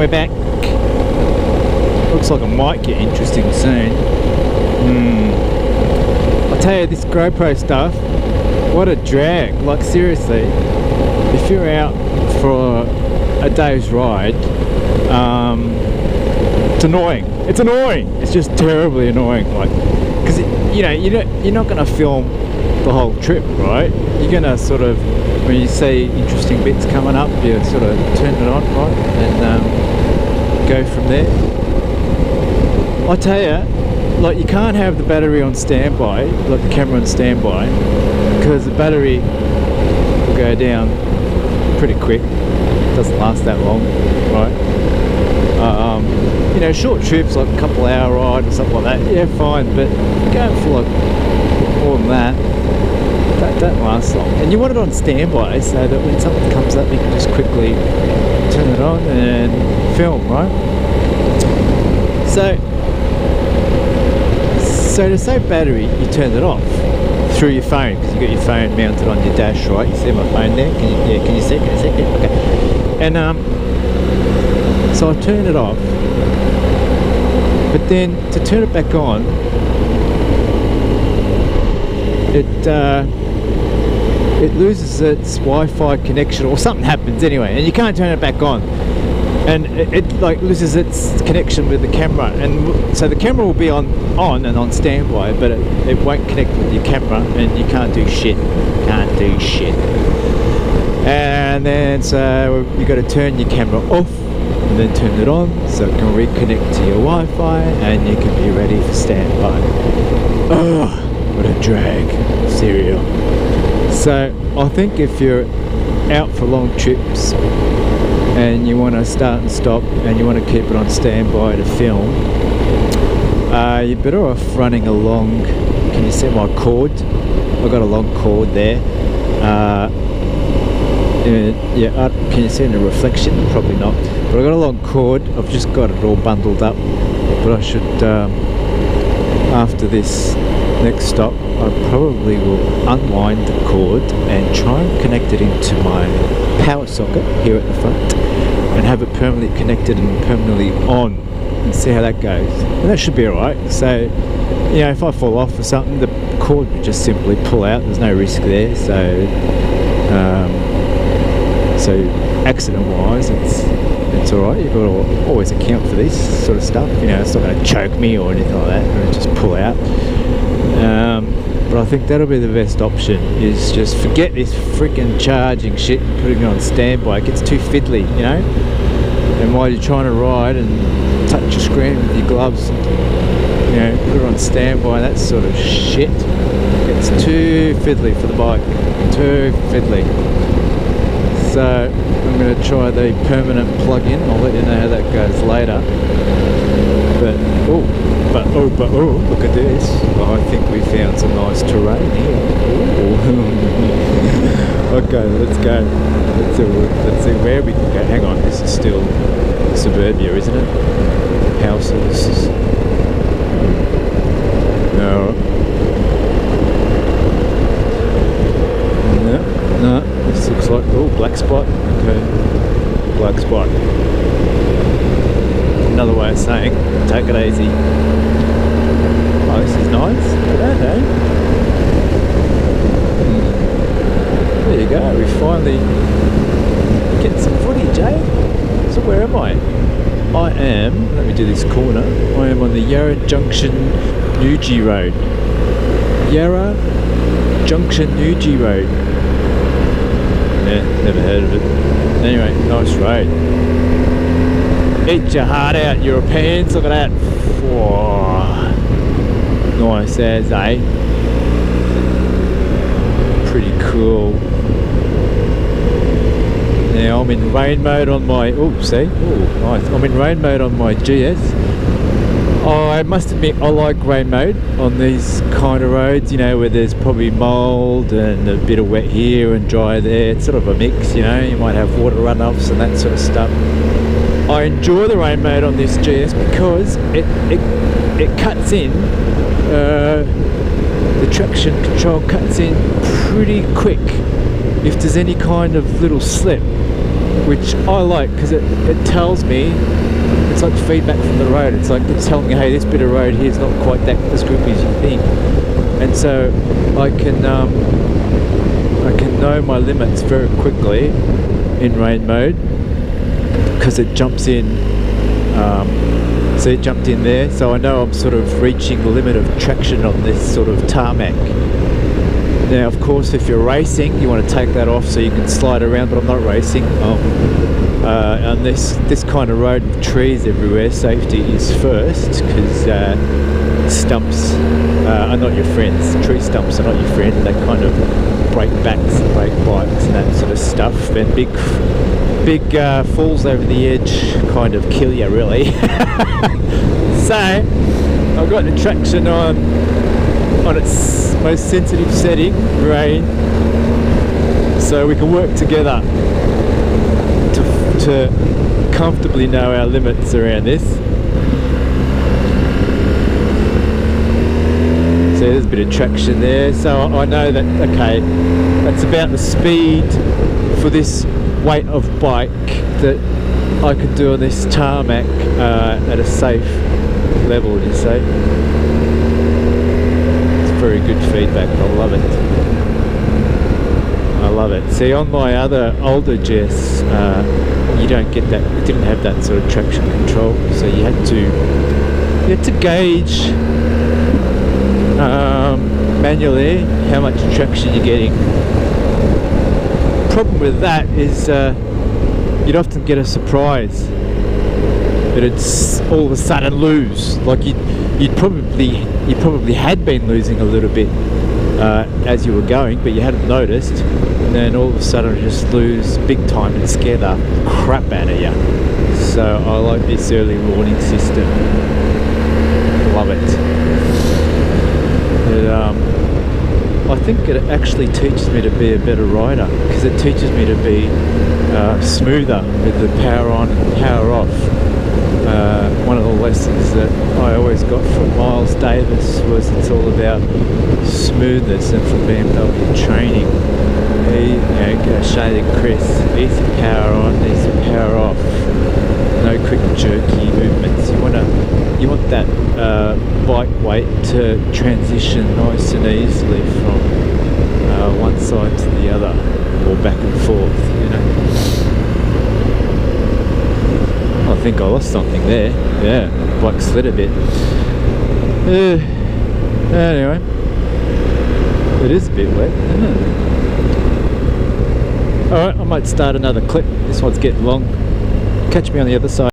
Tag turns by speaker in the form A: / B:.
A: we're back. Looks like it might get interesting soon. I'll tell you, this GoPro stuff, what a drag. Like seriously, if you're out for a day's ride, it's annoying. It's annoying. It's just terribly annoying. Like, because you're not going to film the whole trip, right? You're going to sort of, when you see interesting bits coming up, you sort of turn it on, right, and go from there. I tell you, like, you can't have the battery on standby, like the camera on standby, because the battery will go down pretty quick. It doesn't last that long, right? Short trips, like a couple hour ride or something like that, yeah, fine, but going for like more than that don't last long. And you want it on standby so that when something comes up you can just quickly turn it on and film, right? So to save battery, you turn it off through your phone, because you got your phone mounted on your dash, right? You see my phone there? Can you see? Yeah, okay. And so I turn it off, but then to turn it back on, it loses its Wi-Fi connection, or something happens anyway, and you can't turn it back on, and it like loses its connection with the camera, and so the camera will be on and on standby, but it won't connect with your camera, and you can't do shit. And then so you got to turn your camera off and then turn it on so it can reconnect to your Wi-Fi, and you can be ready for standby. Oh, what a drag. Serial. So I think if you're out for long trips and you want to start and stop and you want to keep it on standby to film, you're better off running a long, can you see my cord? I've got a long cord there. Can you see in the reflection? Probably not. But I've got a long cord. I've just got it all bundled up. But I should, after this next stop, I probably will unwind the cord and try and connect it into my power socket here at the front and have it permanently connected and permanently on, and see how that goes. And that should be alright. So, if I fall off or something, the cord would just simply pull out. There's no risk there. So accident wise, it's alright. You've got to always account for this sort of stuff. It's not going to choke me or anything like that, or just pull out. But I think that'll be the best option, is just forget this freaking charging shit and putting it on standby. It gets too fiddly, and while you're trying to ride and touch your screen with your gloves, put it on standby, that sort of shit. It's too fiddly for the bike, too fiddly. So I'm going to try the permanent plug-in. I'll let you know how that goes later. But look at this. I think we found some nice terrain here. Okay, let's go. Let's see where we can go. Hang on, this is still suburbia, isn't it? Houses. No, this looks like, black spot. Okay, black spot. Another way of saying, take it easy. Oh, this is nice. Look at that, eh? There you go, we finally get some footage, eh? So where am I? I am, let me do this corner, I am on the Yarra Junction Newgie Road. Yarra Junction Newgie Road. Yeah, never heard of it. Anyway, nice road. Eat your heart out, Europeans. Look at that. Whoa. Nice as, eh? Pretty cool. Now I'm in rain mode on my, nice. I'm in rain mode on my GS. I must admit, I like rain mode on these kind of roads, where there's probably mould and a bit of wet here and dry there. It's sort of a mix, you might have water runoffs and that sort of stuff. I enjoy the rain mode on this GS because it cuts in, the traction control cuts in pretty quick if there's any kind of little slip. which I like because it tells me, it's like feedback from the road. It's like it's telling me, hey, this bit of road here is not quite that as grippy as you think, and so I can know my limits very quickly in rain mode because it jumps in. So it jumped in there, so I know I'm sort of reaching the limit of traction on this sort of tarmac. Now, of course, if you're racing, you want to take that off so you can slide around, but I'm not racing. On this kind of road with trees everywhere, safety is first, because stumps are not your friends. Tree stumps are not your friend. They kind of break backs and break bikes and that sort of stuff. And big falls over the edge kind of kill you, really. So I've got the traction on its most sensitive setting, rain, so we can work together to comfortably know our limits around this. So there's a bit of traction there, so I know that, okay, that's about the speed for this weight of bike that I could do on this tarmac at a safe level, you say. It's very good feedback. I love it. I love it. See, on my other older Jess, you don't get that. It didn't have that sort of traction control, so you had to gauge manually how much traction you're getting. Problem with that is you'd often get a surprise that it's all of a sudden lose. Like you probably had been losing a little bit as you were going, but you hadn't noticed, and then all of a sudden just lose big time and scare the crap out of you. So I like this early warning system. Love it. I think it actually teaches me to be a better rider because it teaches me to be smoother with the power on and power off. One of the lessons that I always got from Miles Davis was it's all about smoothness, and from BMW training, Shane and Chris, easy power on, easy power off, no quick jerky movements. You want that bike weight to transition nice and easily from one side to the other, or back and forth, you know. I think I lost something there. Yeah, bike slid a bit. Anyway, it is a bit wet, isn't it? Alright, I might start another clip. This one's getting long. Catch me on the other side.